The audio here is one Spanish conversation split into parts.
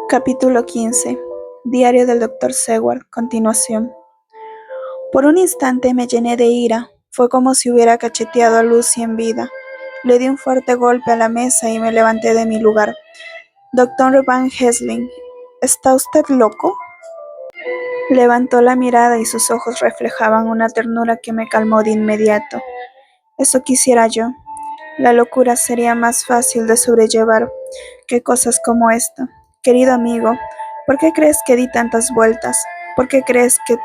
Capítulo 15. Diario del Dr. Seward. Continuación. Por un instante me llené de ira. Fue como si hubiera cacheteado a Lucy en vida. Le di un fuerte golpe a la mesa y me levanté de mi lugar. Dr. Van Helsing, ¿está usted loco? Levantó la mirada y sus ojos reflejaban una ternura que me calmó de inmediato. Eso quisiera yo. La locura sería más fácil de sobrellevar que cosas como esta. Querido amigo, ¿por qué crees que di tantas vueltas? ¿Por qué crees que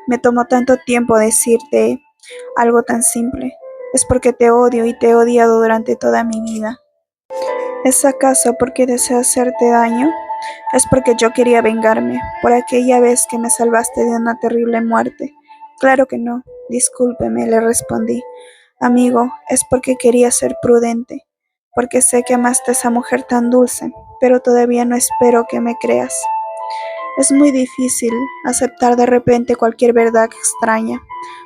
me tomó tanto tiempo decirte algo tan simple? Es porque te odio y te he odiado durante toda mi vida. ¿Es acaso porque deseo hacerte daño? Es porque yo quería vengarme por aquella vez que me salvaste de una terrible muerte. Claro que no, discúlpeme, le respondí. Amigo, es porque quería ser prudente, porque sé que amaste a esa mujer tan dulce, pero todavía no espero que me creas. Es muy difícil aceptar de repente cualquier verdad extraña,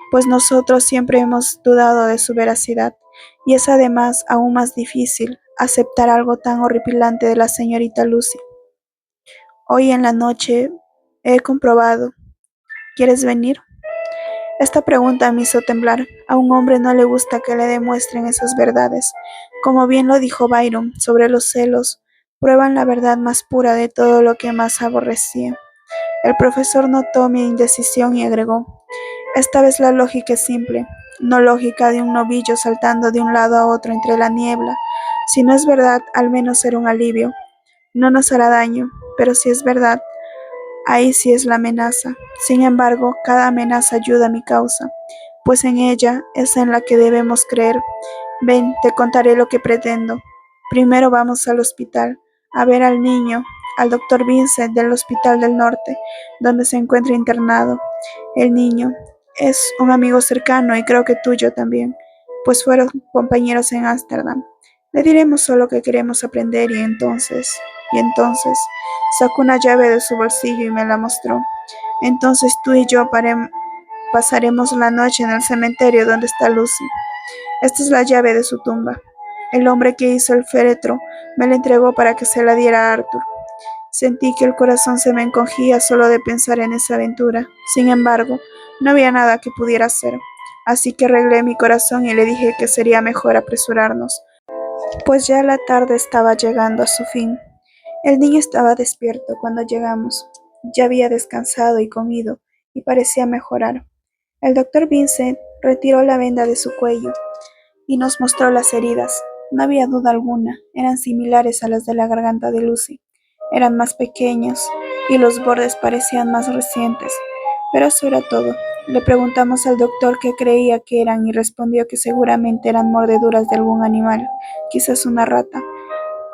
pues nosotros siempre hemos dudado de su veracidad, y es además aún más difícil aceptar algo tan horripilante de la señorita Lucy. Hoy en la noche he comprobado. ¿Quieres venir? Esta pregunta me hizo temblar. A un hombre no le gusta que le demuestren esas verdades. Como bien lo dijo Byron sobre los celos, prueban la verdad más pura de todo lo que más aborrecía. El profesor notó mi indecisión y agregó, esta vez la lógica es simple, no lógica de un novillo saltando de un lado a otro entre la niebla. Si no es verdad, al menos será un alivio. No nos hará daño, pero si es verdad, ahí sí es la amenaza. Sin embargo, cada amenaza ayuda a mi causa, pues en ella es en la que debemos creer. Ven, te contaré lo que pretendo. Primero vamos al hospital, a ver al niño, al doctor Vincent del Hospital del Norte, donde se encuentra internado. El niño es un amigo cercano y creo que tuyo también, pues fueron compañeros en Ámsterdam. Le diremos solo que queremos aprender y entonces, sacó una llave de su bolsillo y me la mostró. Entonces tú y yo pasaremos la noche en el cementerio donde está Lucy. Esta es la llave de su tumba. El hombre que hizo el féretro me la entregó para que se la diera a Arthur. Sentí que el corazón se me encogía solo de pensar en esa aventura. Sin embargo, no había nada que pudiera hacer. Así que arreglé mi corazón y le dije que sería mejor apresurarnos, pues ya la tarde estaba llegando a su fin. El niño estaba despierto cuando llegamos. Ya había descansado y comido, y parecía mejorar. El doctor Vincent retiró la venda de su cuello y nos mostró las heridas. No había duda alguna, eran similares a las de la garganta de Lucy. Eran más pequeños y los bordes parecían más recientes. Pero eso era todo. Le preguntamos al doctor qué creía que eran y respondió que seguramente eran mordeduras de algún animal, quizás una rata.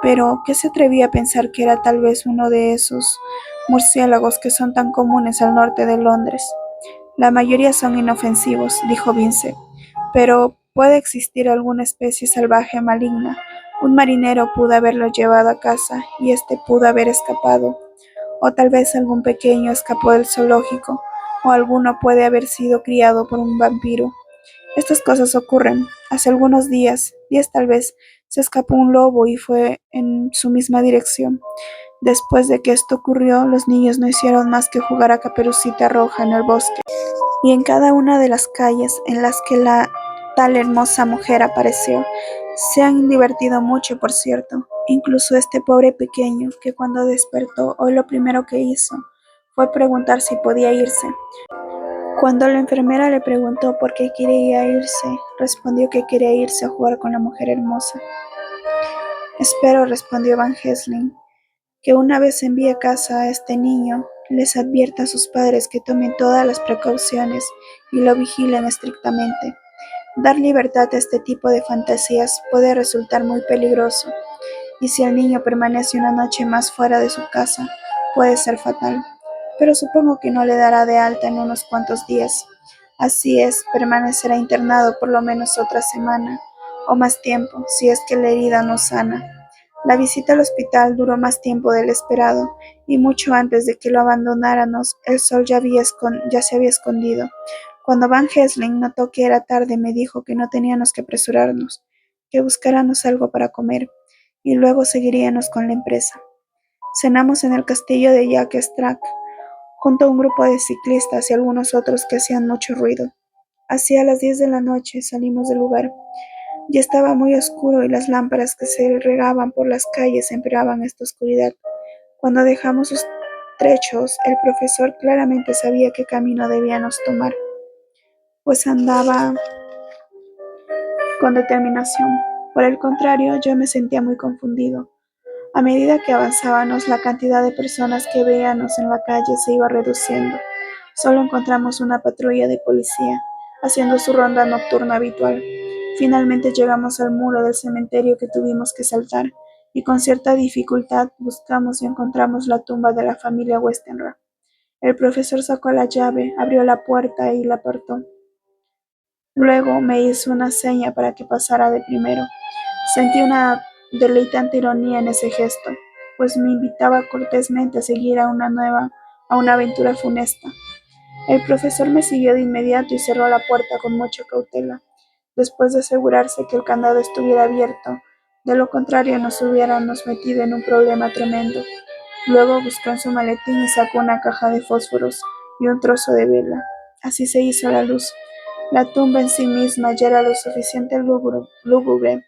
Pero, ¿qué se atrevía a pensar que era tal vez uno de esos murciélagos que son tan comunes al norte de Londres? La mayoría son inofensivos, dijo Vincent, pero puede existir alguna especie salvaje maligna. Un marinero pudo haberlo llevado a casa y este pudo haber escapado, o tal vez algún pequeño escapó del zoológico, o alguno puede haber sido criado por un vampiro. Estas cosas ocurren. Hace algunos días tal vez, se escapó un lobo y fue en su misma dirección. Después de que esto ocurrió, los niños no hicieron más que jugar a Caperucita Roja en el bosque, y en cada una de las calles en las que la tal hermosa mujer apareció. Se han divertido mucho, por cierto. Incluso este pobre pequeño, que cuando despertó, hoy lo primero que hizo fue preguntar si podía irse. Cuando la enfermera le preguntó por qué quería irse, respondió que quería irse a jugar con la mujer hermosa. Espero, respondió Van Helsing, que una vez envíe a casa a este niño, les advierta a sus padres que tomen todas las precauciones y lo vigilen estrictamente. Dar libertad a este tipo de fantasías puede resultar muy peligroso, y si el niño permanece una noche más fuera de su casa, puede ser fatal. Pero supongo que no le dará de alta en unos cuantos días. Así es, permanecerá internado por lo menos otra semana, o más tiempo, si es que la herida no sana. La visita al hospital duró más tiempo del esperado, y mucho antes de que lo abandonáramos, el sol ya se había escondido. Cuando Van Helsing notó que era tarde, me dijo que no teníamos que apresurarnos, que buscáramos algo para comer, y luego seguiríamos con la empresa. Cenamos en el castillo de Jack Strack, junto a un grupo de ciclistas y algunos otros que hacían mucho ruido. Hacia las 10 de la noche salimos del lugar. Ya estaba muy oscuro y las lámparas que se regaban por las calles empeoraban esta oscuridad. Cuando dejamos sus trechos, el profesor claramente sabía qué camino debíamos tomar, pues andaba con determinación. Por el contrario, yo me sentía muy confundido. A medida que avanzábamos, la cantidad de personas que veíamos en la calle se iba reduciendo. Solo encontramos una patrulla de policía, haciendo su ronda nocturna habitual. Finalmente llegamos al muro del cementerio que tuvimos que saltar, y con cierta dificultad buscamos y encontramos la tumba de la familia Westenra. El profesor sacó la llave, abrió la puerta y la apartó. Luego me hizo una seña para que pasara de primero. Sentí una deleitante ironía en ese gesto, pues me invitaba cortésmente a seguir a una aventura funesta. El profesor me siguió de inmediato y cerró la puerta con mucha cautela, después de asegurarse que el candado estuviera abierto. De lo contrario, nos hubiéramos metido en un problema tremendo. Luego buscó en su maletín y sacó una caja de fósforos y un trozo de vela. Así se hizo la luz. La tumba en sí misma ya era lo suficiente lúgubre,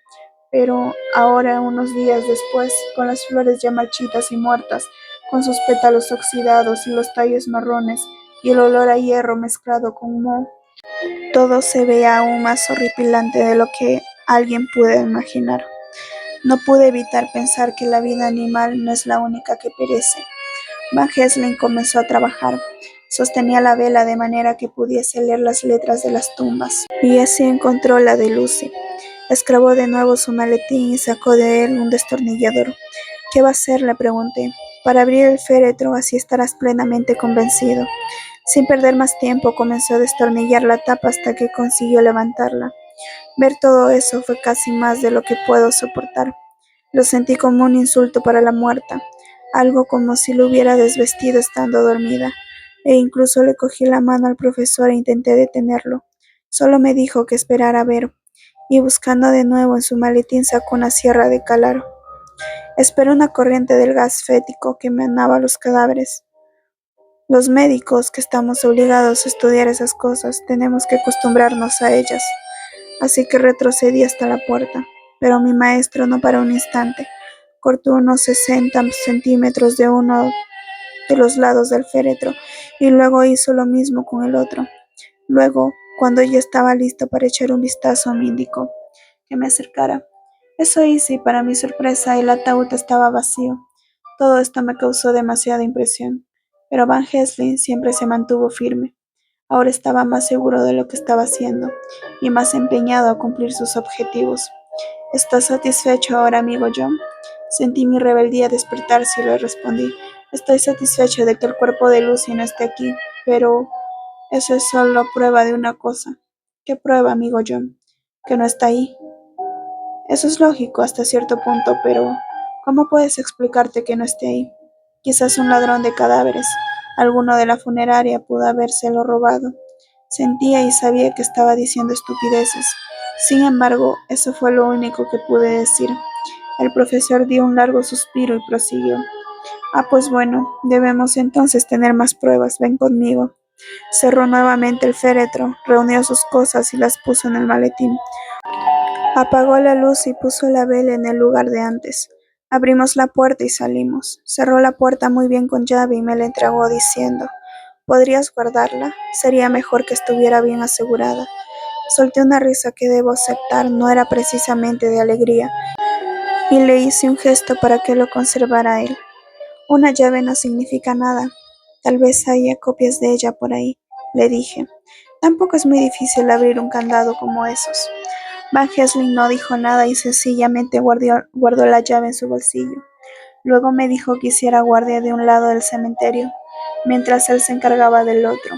pero ahora, unos días después, con las flores ya marchitas y muertas, con sus pétalos oxidados y los tallos marrones, y el olor a hierro mezclado con moho, todo se veía aún más horripilante de lo que alguien pudo imaginar. No pude evitar pensar que la vida animal no es la única que perece. Van Helsing comenzó a trabajar. Sostenía la vela de manera que pudiese leer las letras de las tumbas, y así encontró la de Lucy. Escravó de nuevo su maletín y sacó de él un destornillador. ¿Qué va a hacer?, le pregunté. Para abrir el féretro, así estarás plenamente convencido. Sin perder más tiempo, comenzó a destornillar la tapa hasta que consiguió levantarla. Ver todo eso fue casi más de lo que puedo soportar. Lo sentí como un insulto para la muerta, algo como si lo hubiera desvestido estando dormida, e incluso le cogí la mano al profesor e intenté detenerlo. Solo me dijo que esperara a ver, y buscando de nuevo en su maletín sacó una sierra de calar. Esperé una corriente del gas fético que emanaba los cadáveres. Los médicos, que estamos obligados a estudiar esas cosas, tenemos que acostumbrarnos a ellas. Así que retrocedí hasta la puerta, pero mi maestro no paró un instante. Cortó unos 60 centímetros de uno de los lados del féretro y luego hizo lo mismo con el otro. Luego, cuando ya estaba listo para echar un vistazo, me indicó que me acercara. Eso hice y para mi sorpresa el ataúd estaba vacío. Todo esto me causó demasiada impresión, pero Van Helsing siempre se mantuvo firme. Ahora estaba más seguro de lo que estaba haciendo y más empeñado a cumplir sus objetivos. ¿Estás satisfecho ahora, amigo John? Sentí mi rebeldía despertarse y le respondí. Estoy satisfecho de que el cuerpo de Lucy no esté aquí, pero eso es solo prueba de una cosa. ¿Qué prueba, amigo John? Que no está ahí. Eso es lógico hasta cierto punto, pero ¿cómo puedes explicarte que no esté ahí? Quizás un ladrón de cadáveres, alguno de la funeraria pudo habérselo robado. Sentía y sabía que estaba diciendo estupideces. Sin embargo, eso fue lo único que pude decir. El profesor dio un largo suspiro y prosiguió. Pues bueno, debemos entonces tener más pruebas. Ven conmigo. Cerró nuevamente el féretro, reunió sus cosas y las puso en el maletín. Apagó la luz y puso la vela en el lugar de antes. Abrimos la puerta y salimos. Cerró la puerta muy bien con llave y me la entregó diciendo, ¿podrías guardarla? Sería mejor que estuviera bien asegurada. Solté una risa que debo aceptar no era precisamente de alegría, y le hice un gesto para que lo conservara él. Una llave no significa nada. Tal vez haya copias de ella por ahí, le dije. Tampoco es muy difícil abrir un candado como esos. Van Helsing no dijo nada y sencillamente guardó la llave en su bolsillo. Luego me dijo que hiciera guardia de un lado del cementerio, mientras él se encargaba del otro.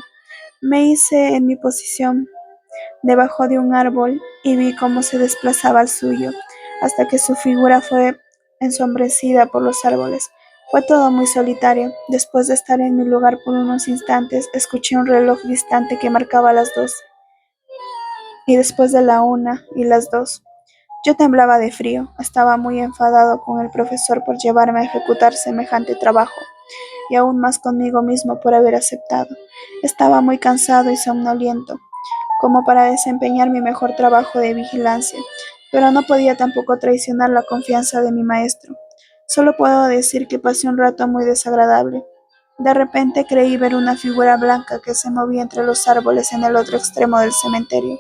Me hice en mi posición debajo de un árbol y vi cómo se desplazaba el suyo, hasta que su figura fue ensombrecida por los árboles. Fue todo muy solitario. Después de estar en mi lugar por unos instantes, escuché un reloj distante que marcaba las 12, y después de la 1 y las 2. Yo temblaba de frío, estaba muy enfadado con el profesor por llevarme a ejecutar semejante trabajo, y aún más conmigo mismo por haber aceptado. Estaba muy cansado y somnoliento, como para desempeñar mi mejor trabajo de vigilancia, pero no podía tampoco traicionar la confianza de mi maestro. Solo puedo decir que pasé un rato muy desagradable. De repente creí ver una figura blanca que se movía entre los árboles en el otro extremo del cementerio,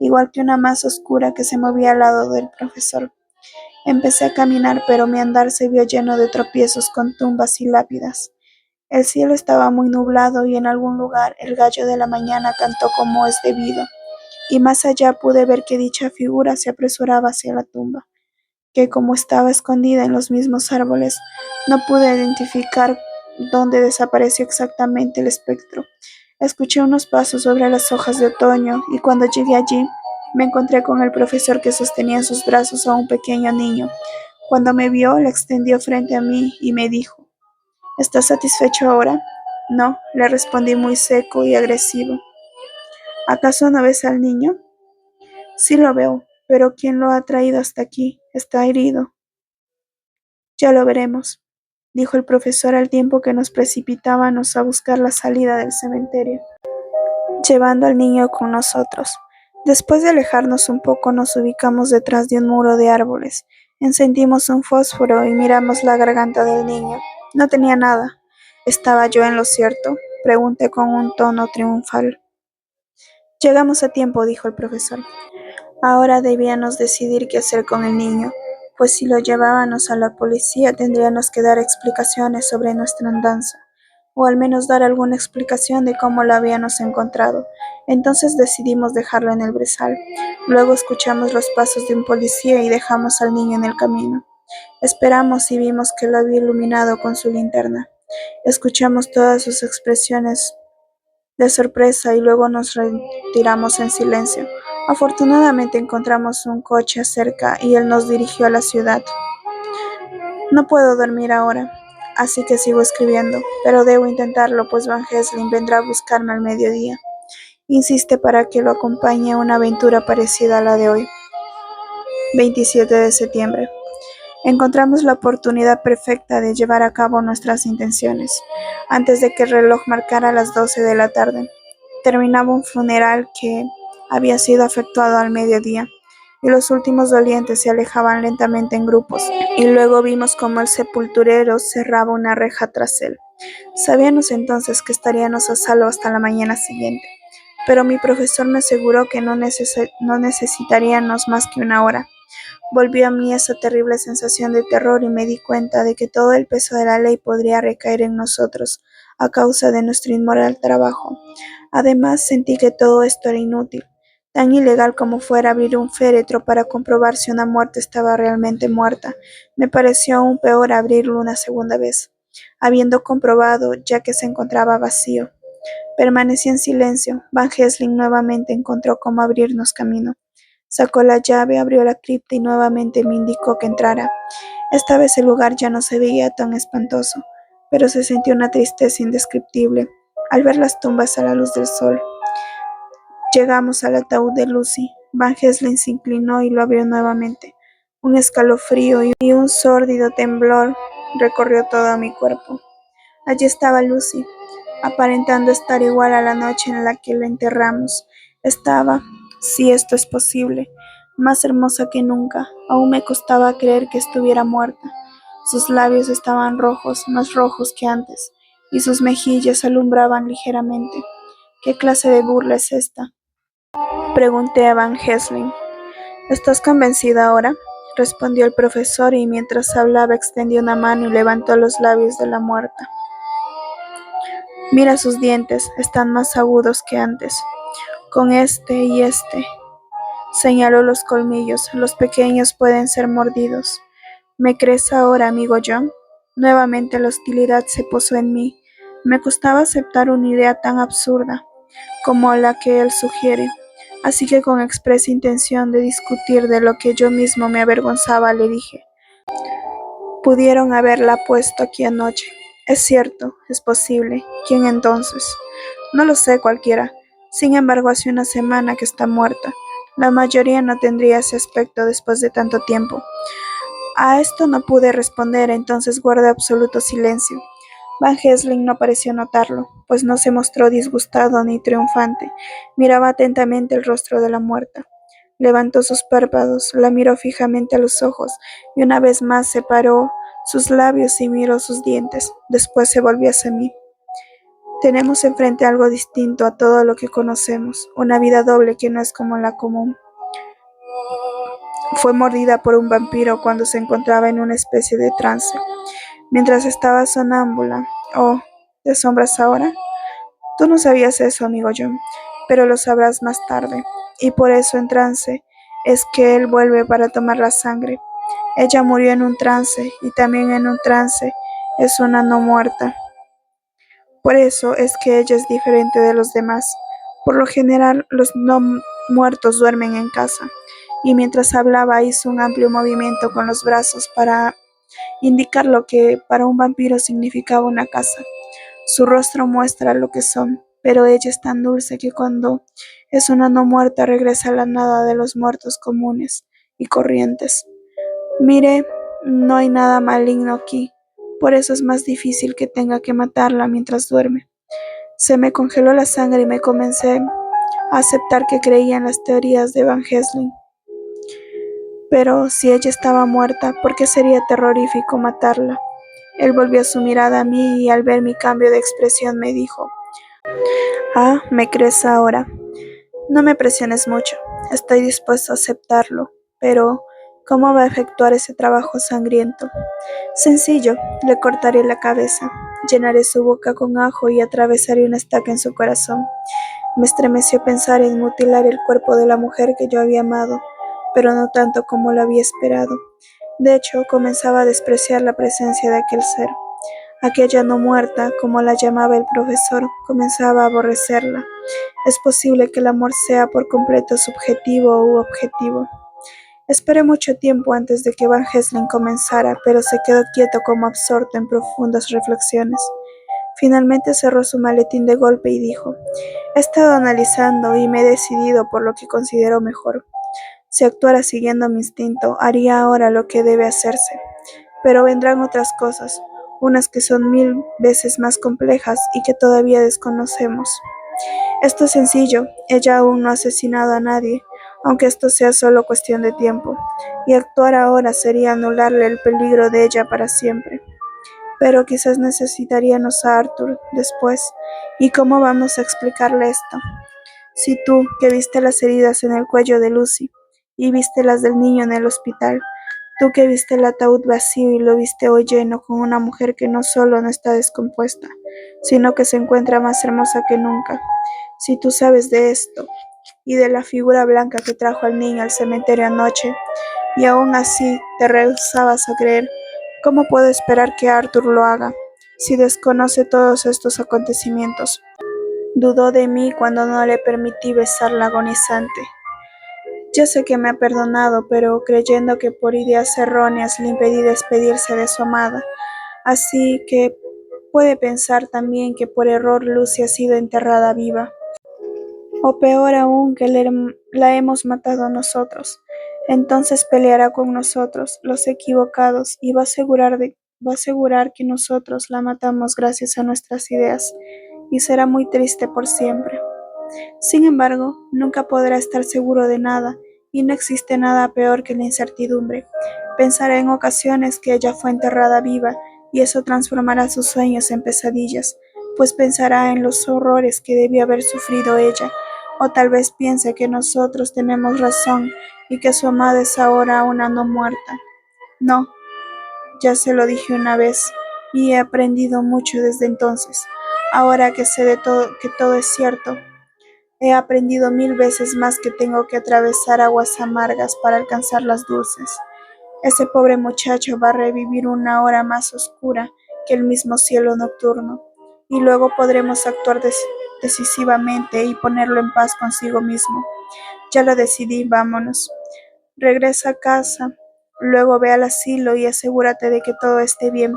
igual que una masa oscura que se movía al lado del profesor. Empecé a caminar, pero mi andar se vio lleno de tropiezos con tumbas y lápidas. El cielo estaba muy nublado y en algún lugar el gallo de la mañana cantó como es debido, y más allá pude ver que dicha figura se apresuraba hacia la tumba, que como estaba escondida en los mismos árboles, no pude identificar dónde desapareció exactamente el espectro. Escuché unos pasos sobre las hojas de otoño y cuando llegué allí me encontré con el profesor que sostenía en sus brazos a un pequeño niño. Cuando me vio, la extendió frente a mí y me dijo: ¿Estás satisfecho ahora? No, le respondí muy seco y agresivo. ¿Acaso no ves al niño? Sí lo veo, pero ¿quién lo ha traído hasta aquí? Está herido. Ya lo veremos, dijo el profesor al tiempo que nos precipitábamos a buscar la salida del cementerio, llevando al niño con nosotros. Después de alejarnos un poco, nos ubicamos detrás de un muro de árboles. Encendimos un fósforo y miramos la garganta del niño. No tenía nada. ¿Estaba yo en lo cierto? Pregunté con un tono triunfal. Llegamos a tiempo, dijo el profesor. Ahora debíamos decidir qué hacer con el niño, pues si lo llevábamos a la policía tendríamos que dar explicaciones sobre nuestra andanza, o al menos dar alguna explicación de cómo lo habíamos encontrado. Entonces decidimos dejarlo en el brezal. Luego escuchamos los pasos de un policía y dejamos al niño en el camino. Esperamos y vimos que lo había iluminado con su linterna. Escuchamos todas sus expresiones de sorpresa y luego nos retiramos en silencio. Afortunadamente encontramos un coche cerca y él nos dirigió a la ciudad. No puedo dormir ahora, así que sigo escribiendo, pero debo intentarlo, pues Van Helsing vendrá a buscarme al mediodía. Insiste para que lo acompañe a una aventura parecida a la de hoy. 27 de septiembre. Encontramos la oportunidad perfecta de llevar a cabo nuestras intenciones, antes de que el reloj marcara las 12 de la tarde. Terminaba un funeral que había sido efectuado al mediodía, y los últimos dolientes se alejaban lentamente en grupos, y luego vimos cómo el sepulturero cerraba una reja tras él. Sabíamos entonces que estaríamos a salvo hasta la mañana siguiente, pero mi profesor me aseguró que no necesitaríamos más que una hora. Volvió a mí esa terrible sensación de terror y me di cuenta de que todo el peso de la ley podría recaer en nosotros a causa de nuestro inmoral trabajo. Además, sentí que todo esto era inútil, tan ilegal como fuera abrir un féretro para comprobar si una muerte estaba realmente muerta. Me pareció aún peor abrirlo una segunda vez, habiendo comprobado ya que se encontraba vacío. Permanecí en silencio. Van Helsing nuevamente encontró cómo abrirnos camino. Sacó la llave, abrió la cripta y nuevamente me indicó que entrara. Esta vez el lugar ya no se veía tan espantoso, pero se sintió una tristeza indescriptible al ver las tumbas a la luz del sol. Llegamos al ataúd de Lucy. Van Helsing se inclinó y lo abrió nuevamente. Un escalofrío y un sórdido temblor recorrió todo mi cuerpo. Allí estaba Lucy, aparentando estar igual a la noche en la que la enterramos. Estaba, si esto es posible, más hermosa que nunca. Aún me costaba creer que estuviera muerta. Sus labios estaban rojos, más rojos que antes, y sus mejillas alumbraban ligeramente. ¿Qué clase de burla es esta?, pregunté a Van Helsing. ¿Estás convencida ahora?, respondió el profesor, y mientras hablaba extendió una mano y levantó los labios de la muerta. Mira sus dientes, están más agudos que antes. Con este y este, señaló los colmillos, los pequeños pueden ser mordidos. ¿Me crees ahora, amigo John? Nuevamente la hostilidad se posó en mí. Me costaba aceptar una idea tan absurda como la que él sugiere, así que con expresa intención de discutir de lo que yo mismo me avergonzaba, le dije: pudieron haberla puesto aquí anoche. Es cierto, es posible. ¿Quién entonces? No lo sé, cualquiera. Sin embargo, hace una semana que está muerta. La mayoría no tendría ese aspecto después de tanto tiempo. A esto no pude responder, entonces guardé absoluto silencio. Van Helsing no pareció notarlo, pues no se mostró disgustado ni triunfante. Miraba atentamente el rostro de la muerta. Levantó sus párpados, la miró fijamente a los ojos y una vez más separó sus labios y miró sus dientes. Después se volvió hacia mí. Tenemos enfrente algo distinto a todo lo que conocemos, una vida doble que no es como la común. Fue mordida por un vampiro cuando se encontraba en una especie de trance. Mientras estaba sonámbula. Oh, ¿te asombras ahora? Tú no sabías eso, amigo John, pero lo sabrás más tarde. Y por eso en trance es que él vuelve para tomar la sangre. Ella murió en un trance y también en un trance es una no muerta. Por eso es que ella es diferente de los demás. Por lo general, los no muertos duermen en casa. Y mientras hablaba hizo un amplio movimiento con los brazos para indicar lo que para un vampiro significaba una casa. Su rostro muestra lo que son, pero ella es tan dulce que cuando es una no muerta regresa a la nada de los muertos comunes y corrientes. Mire, no hay nada maligno aquí, por eso es más difícil que tenga que matarla mientras duerme. Se me congeló la sangre y me comencé a aceptar que creía en las teorías de Van Helsing. Pero si ella estaba muerta, ¿por qué sería terrorífico matarla? Él volvió su mirada a mí y al ver mi cambio de expresión me dijo: «Ah, ¿me crees ahora? No me presiones mucho, estoy dispuesto a aceptarlo, pero ¿cómo va a efectuar ese trabajo sangriento?» Sencillo, le cortaré la cabeza, llenaré su boca con ajo y atravesaré una estaca en su corazón. Me estremeció pensar en mutilar el cuerpo de la mujer que yo había amado, pero no tanto como lo había esperado. De hecho, comenzaba a despreciar la presencia de aquel ser. Aquella no muerta, como la llamaba el profesor, comenzaba a aborrecerla. Es posible que el amor sea por completo subjetivo u objetivo. Esperé mucho tiempo antes de que Van Helsing comenzara, pero se quedó quieto como absorto en profundas reflexiones. Finalmente cerró su maletín de golpe y dijo: «He estado analizando y me he decidido por lo que considero mejor. Si actuara siguiendo mi instinto, haría ahora lo que debe hacerse. Pero vendrán otras cosas, unas que son 1000 veces más complejas y que todavía desconocemos. Esto es sencillo, ella aún no ha asesinado a nadie, aunque esto sea solo cuestión de tiempo, y actuar ahora sería anularle el peligro de ella para siempre. Pero quizás necesitaríamos a Arthur después, ¿y cómo vamos a explicarle esto? Si tú, que viste las heridas en el cuello de Lucy, y viste las del niño en el hospital, tú que viste el ataúd vacío y lo viste hoy lleno con una mujer que no solo no está descompuesta, sino que se encuentra más hermosa que nunca. Si tú sabes de esto, y de la figura blanca que trajo al niño al cementerio anoche, y aún así te rehusabas a creer, ¿cómo puedo esperar que Arthur lo haga, si desconoce todos estos acontecimientos? Dudó de mí cuando no le permití besarla agonizante. Ya sé que me ha perdonado, pero creyendo que por ideas erróneas le impedí despedirse de su amada, así que puede pensar también que por error Lucy ha sido enterrada viva, o peor aún que la hemos matado nosotros. Entonces peleará con nosotros, los equivocados, y va a asegurar que nosotros la matamos gracias a nuestras ideas, y será muy triste por siempre. Sin embargo, nunca podrá estar seguro de nada, y no existe nada peor que la incertidumbre. Pensará en ocasiones que ella fue enterrada viva, y eso transformará sus sueños en pesadillas, pues pensará en los horrores que debió haber sufrido ella, o tal vez piense que nosotros tenemos razón y que su amada es ahora una no muerta. No, ya se lo dije una vez, y he aprendido mucho desde entonces. Ahora que sé de todo, que todo es cierto, he aprendido 1000 veces más que tengo que atravesar aguas amargas para alcanzar las dulces. Ese pobre muchacho va a revivir una hora más oscura que el mismo cielo nocturno, y luego podremos actuar decisivamente y ponerlo en paz consigo mismo. Ya lo decidí, vámonos. Regresa a casa, luego ve al asilo y asegúrate de que todo esté bien.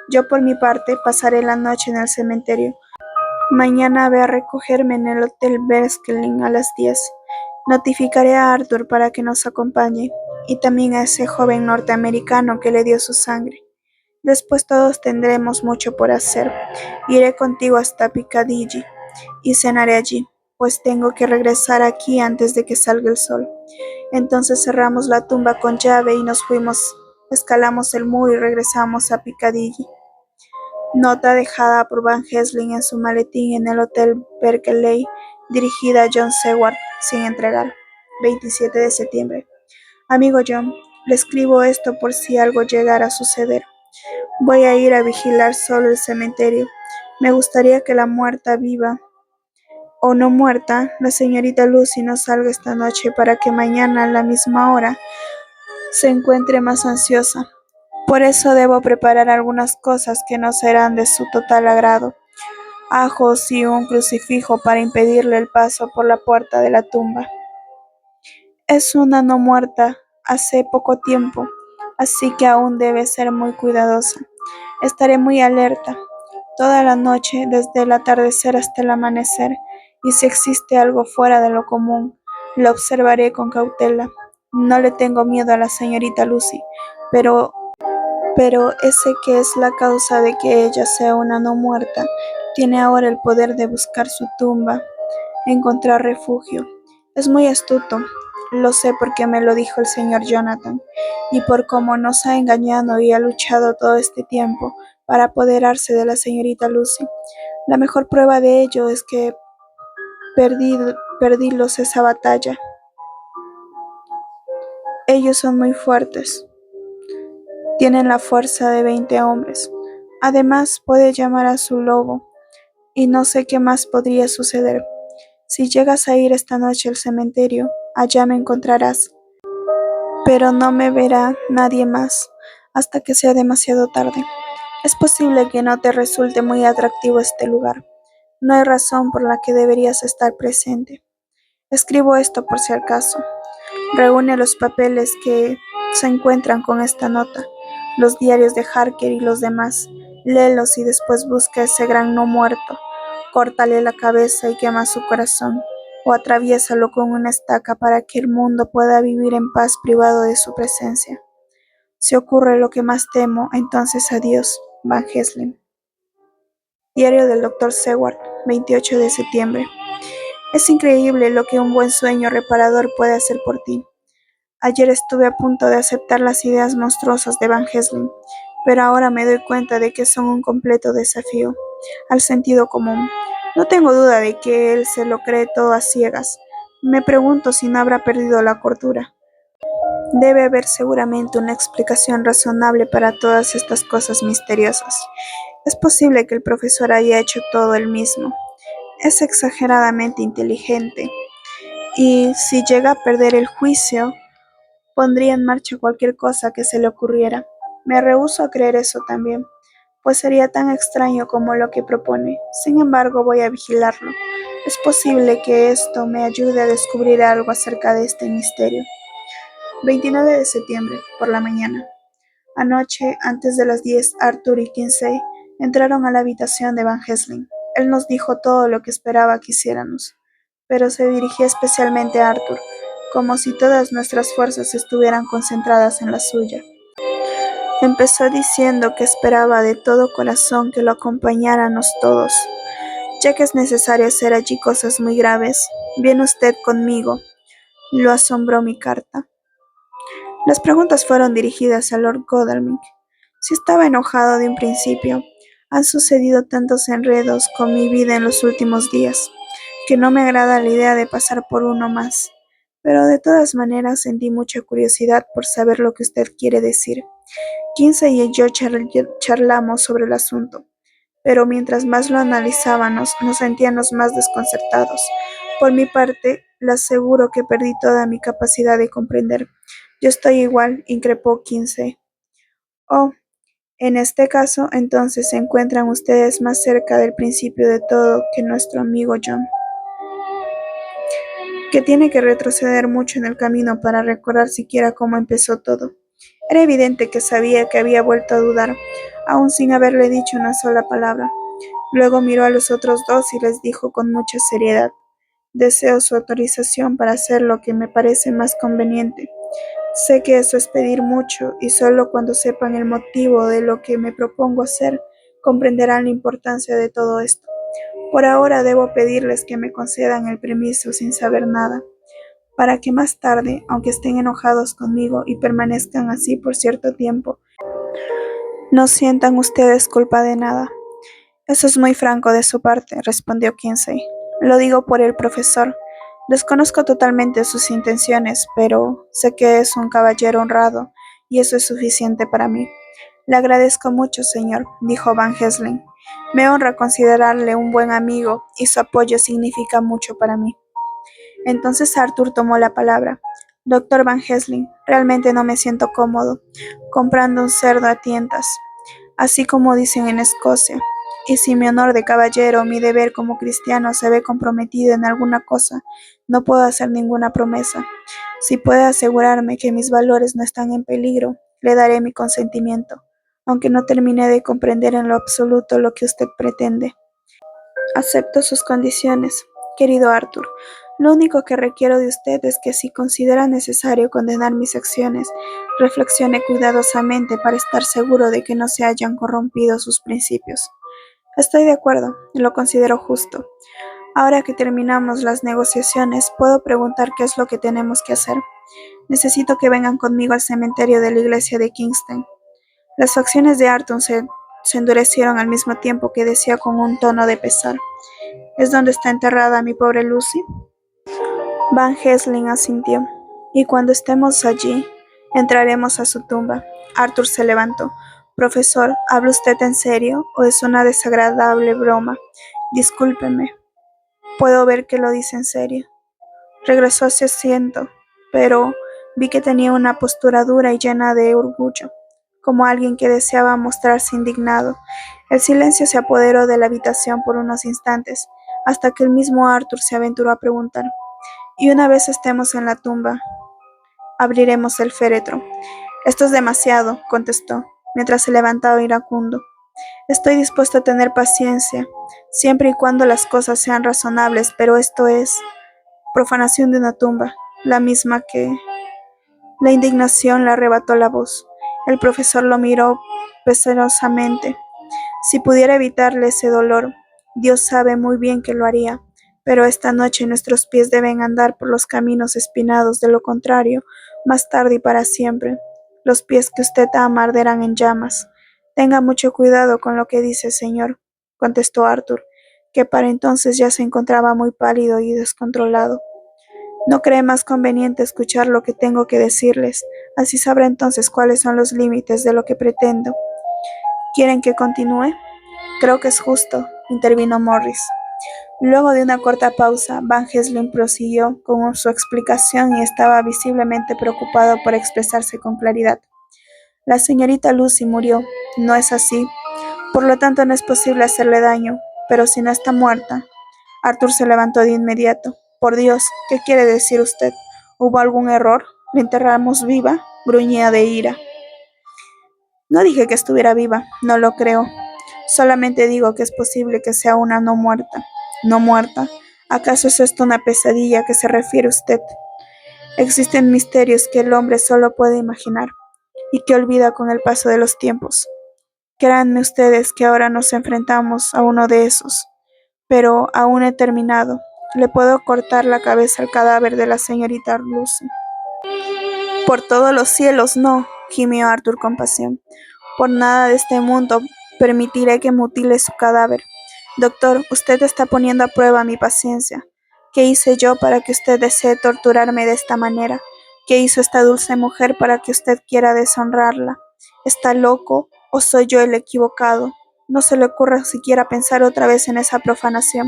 Yo por mi parte pasaré la noche en el cementerio. Mañana ve a recogerme en el Hotel Berkeley a las 10. Notificaré a Arthur para que nos acompañe, y también a ese joven norteamericano que le dio su sangre. Después todos tendremos mucho por hacer. Iré contigo hasta Piccadilly y cenaré allí, pues tengo que regresar aquí antes de que salga el sol. Entonces cerramos la tumba con llave y nos fuimos, escalamos el muro y regresamos a Piccadilly. Nota dejada por Van Helsing en su maletín en el Hotel Berkeley, dirigida a John Seward, sin entregar. 27 de septiembre. Amigo John, le escribo esto por si algo llegara a suceder. Voy a ir a vigilar solo el cementerio. Me gustaría que la muerta viva o no muerta, la señorita Lucy no salga esta noche para que mañana a la misma hora se encuentre más ansiosa. Por eso debo preparar algunas cosas que no serán de su total agrado. Ajos y un crucifijo para impedirle el paso por la puerta de la tumba. Es una no muerta hace poco tiempo, así que aún debe ser muy cuidadosa. Estaré muy alerta toda la noche, desde el atardecer hasta el amanecer, y si existe algo fuera de lo común, lo observaré con cautela. No le tengo miedo a la señorita Lucy, pero ese que es la causa de que ella sea una no muerta, tiene ahora el poder de buscar su tumba, encontrar refugio. Es muy astuto, lo sé porque me lo dijo el señor Jonathan, y por cómo nos ha engañado y ha luchado todo este tiempo para apoderarse de la señorita Lucy. La mejor prueba de ello es que perdílos esa batalla. Ellos son muy fuertes, tienen la fuerza de 20 hombres. Además, puede llamar a su lobo, y no sé qué más podría suceder. Si llegas a ir esta noche al cementerio, allá me encontrarás, pero no me verá nadie más hasta que sea demasiado tarde. Es posible que no te resulte muy atractivo este lugar. No hay razón por la que deberías estar presente. Escribo esto por si acaso. Reúne los papeles que se encuentran con esta nota, los diarios de Harker y los demás. Léelos y después busca a ese gran no muerto. Córtale la cabeza y quema su corazón, o atraviésalo con una estaca para que el mundo pueda vivir en paz privado de su presencia. Si ocurre lo que más temo, entonces adiós, Van Helsing. Diario del Dr. Seward, 28 de septiembre. Es increíble lo que un buen sueño reparador puede hacer por ti. Ayer estuve a punto de aceptar las ideas monstruosas de Van Helsing, pero ahora me doy cuenta de que son un completo desafío al sentido común. No tengo duda de que él se lo cree todo a ciegas. Me pregunto si no habrá perdido la cordura. Debe haber seguramente una explicación razonable para todas estas cosas misteriosas. Es posible que el profesor haya hecho todo él mismo. Es exageradamente inteligente, y si llega a perder el juicio, pondría en marcha cualquier cosa que se le ocurriera. Me rehúso a creer eso también, pues sería tan extraño como lo que propone. Sin embargo, voy a vigilarlo. Es posible que esto me ayude a descubrir algo acerca de este misterio. 29 de septiembre, por la mañana. Anoche, antes de las 10, Arthur y Kinsey entraron a la habitación de Van Helsing. Él nos dijo todo lo que esperaba que hiciéramos, pero se dirigía especialmente a Arthur, como si todas nuestras fuerzas estuvieran concentradas en la suya. Empezó diciendo que esperaba de todo corazón que lo acompañáramos todos, ya que es necesario hacer allí cosas muy graves. Viene usted conmigo. Lo asombró mi carta. Las preguntas fueron dirigidas a Lord Godalming. Si estaba enojado de un principio. Han sucedido tantos enredos con mi vida en los últimos días, que no me agrada la idea de pasar por uno más. Pero de todas maneras sentí mucha curiosidad por saber lo que usted quiere decir. Kinsey y yo charlamos sobre el asunto, pero mientras más lo analizábamos, nos sentíamos más desconcertados. Por mi parte, le aseguro que perdí toda mi capacidad de comprender. Yo estoy igual, increpó Kinsey. Oh, en este caso, entonces se encuentran ustedes más cerca del principio de todo que nuestro amigo John, que tiene que retroceder mucho en el camino para recordar siquiera cómo empezó todo. Era evidente que sabía que había vuelto a dudar, aun sin haberle dicho una sola palabra. Luego miró a los otros dos y les dijo con mucha seriedad: Deseo su autorización para hacer lo que me parece más conveniente. Sé que eso es pedir mucho y solo cuando sepan el motivo de lo que me propongo hacer comprenderán la importancia de todo esto. Por ahora debo pedirles que me concedan el permiso sin saber nada, para que más tarde, aunque estén enojados conmigo y permanezcan así por cierto tiempo, no sientan ustedes culpa de nada. Eso es muy franco de su parte, respondió Kinsey. Lo digo por el profesor. Desconozco totalmente sus intenciones, pero sé que es un caballero honrado, y eso es suficiente para mí. Le agradezco mucho, señor, dijo Van Helsing. Me honra considerarle un buen amigo, y su apoyo significa mucho para mí. Entonces Arthur tomó la palabra. Doctor Van Helsing, realmente no me siento cómodo comprando un cerdo a tientas, así como dicen en Escocia. Y si mi honor de caballero, mi deber como cristiano se ve comprometido en alguna cosa, no puedo hacer ninguna promesa. Si puede asegurarme que mis valores no están en peligro, le daré mi consentimiento, aunque no termine de comprender en lo absoluto lo que usted pretende. Acepto sus condiciones, querido Arthur. Lo único que requiero de usted es que si considera necesario condenar mis acciones, reflexione cuidadosamente para estar seguro de que no se hayan corrompido sus principios. Estoy de acuerdo, lo considero justo. Ahora que terminamos las negociaciones, puedo preguntar qué es lo que tenemos que hacer. Necesito que vengan conmigo al cementerio de la iglesia de Kingston. Las facciones de Arthur se endurecieron al mismo tiempo que decía con un tono de pesar. ¿Es donde está enterrada mi pobre Lucy? Van Helsing asintió. Y cuando estemos allí, entraremos a su tumba. Arthur se levantó. Profesor, ¿habla usted en serio o es una desagradable broma? Discúlpeme. Puedo ver que lo dice en serio. Regresó a su asiento, pero vi que tenía una postura dura y llena de orgullo, como alguien que deseaba mostrarse indignado. El silencio se apoderó de la habitación por unos instantes, hasta que el mismo Arthur se aventuró a preguntar: «Y una vez estemos en la tumba, abriremos el féretro». «Esto es demasiado», contestó, mientras se levantaba iracundo. «Estoy dispuesto a tener paciencia, siempre y cuando las cosas sean razonables, pero esto es profanación de una tumba, la misma que...». La indignación le arrebató la voz. El profesor lo miró pesadamente. Si pudiera evitarle ese dolor, Dios sabe muy bien que lo haría, pero esta noche nuestros pies deben andar por los caminos espinados, de lo contrario, más tarde y para siempre, los pies que usted ama arderán en llamas. Tenga mucho cuidado con lo que dice, señor, contestó Arthur, que para entonces ya se encontraba muy pálido y descontrolado. ¿No cree más conveniente escuchar lo que tengo que decirles? Así sabrá entonces cuáles son los límites de lo que pretendo. ¿Quieren que continúe? Creo que es justo, intervino Morris. Luego de una corta pausa, Van Helsing prosiguió con su explicación y estaba visiblemente preocupado por expresarse con claridad. La señorita Lucy murió, ¿no es así? Por lo tanto no es posible hacerle daño, pero si no está muerta. Arthur se levantó de inmediato. Por Dios, ¿qué quiere decir usted? ¿Hubo algún error? ¿La enterramos viva? Gruñía de ira. No dije que estuviera viva, no lo creo. Solamente digo que es posible que sea una no muerta. ¿No muerta? ¿Acaso es esto una pesadilla a que se refiere usted? Existen misterios que el hombre solo puede imaginar y que olvida con el paso de los tiempos. Créanme ustedes que ahora nos enfrentamos a uno de esos, pero aún he terminado. Le puedo cortar la cabeza al cadáver de la señorita Lucy. Por todos los cielos, no, gimió Arthur con pasión. Por nada de este mundo permitiré que mutile su cadáver. Doctor, usted está poniendo a prueba mi paciencia. ¿Qué hice yo para que usted desee torturarme de esta manera? ¿Qué hizo esta dulce mujer para que usted quiera deshonrarla? ¿Está loco o soy yo el equivocado? No se le ocurra siquiera pensar otra vez en esa profanación.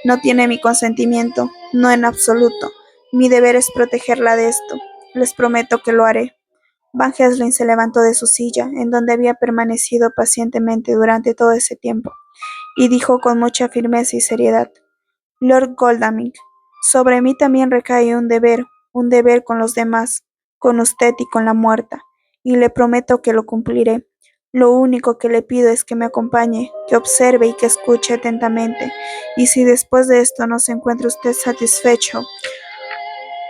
No tiene mi consentimiento, no en absoluto. Mi deber es protegerla de esto. Les prometo que lo haré. Van Helsing se levantó de su silla, en donde había permanecido pacientemente durante todo ese tiempo, y dijo con mucha firmeza y seriedad: «Lord Godalming, sobre mí también recae un deber con los demás, con usted y con la muerta, y le prometo que lo cumpliré. Lo único que le pido es que me acompañe, que observe y que escuche atentamente. Y si después de esto no se encuentra usted satisfecho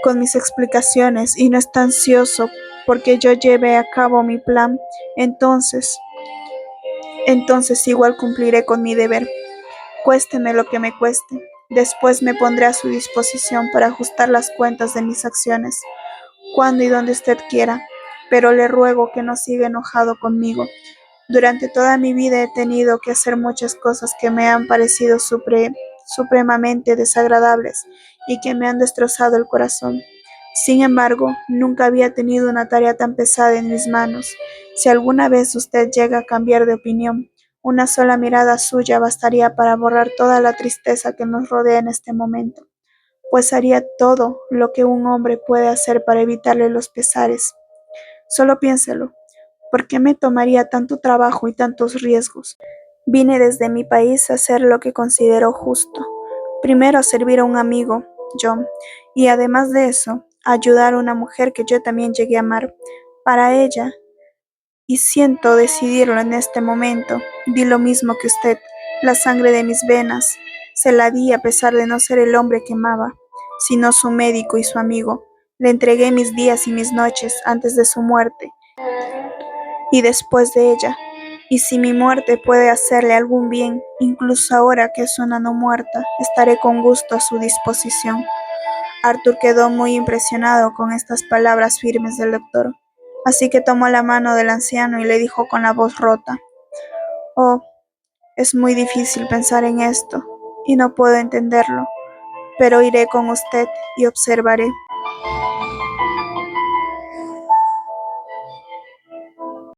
con mis explicaciones y no está ansioso porque yo lleve a cabo mi plan, entonces, entonces igual cumpliré con mi deber, cuésteme lo que me cueste. Después me pondré a su disposición para ajustar las cuentas de mis acciones, cuando y donde usted quiera, pero le ruego que no siga enojado conmigo. Durante toda mi vida he tenido que hacer muchas cosas que me han parecido supremamente desagradables y que me han destrozado el corazón. Sin embargo, nunca había tenido una tarea tan pesada en mis manos. Si alguna vez usted llega a cambiar de opinión, una sola mirada suya bastaría para borrar toda la tristeza que nos rodea en este momento, pues haría todo lo que un hombre puede hacer para evitarle los pesares. Solo piénselo. ¿Por qué me tomaría tanto trabajo y tantos riesgos? Vine desde mi país a hacer lo que considero justo. Primero a servir a un amigo, John, y además de eso, a ayudar a una mujer que yo también llegué a amar. Para ella, y siento decidirlo en este momento, di lo mismo que usted, la sangre de mis venas, se la di a pesar de no ser el hombre que amaba, sino su médico y su amigo. Le entregué mis días y mis noches antes de su muerte y después de ella. Y si mi muerte puede hacerle algún bien, incluso ahora que es una no muerta, estaré con gusto a su disposición. Arthur quedó muy impresionado con estas palabras firmes del doctor, así que tomó la mano del anciano y le dijo con la voz rota: «Oh, es muy difícil pensar en esto, y no puedo entenderlo, pero iré con usted y observaré».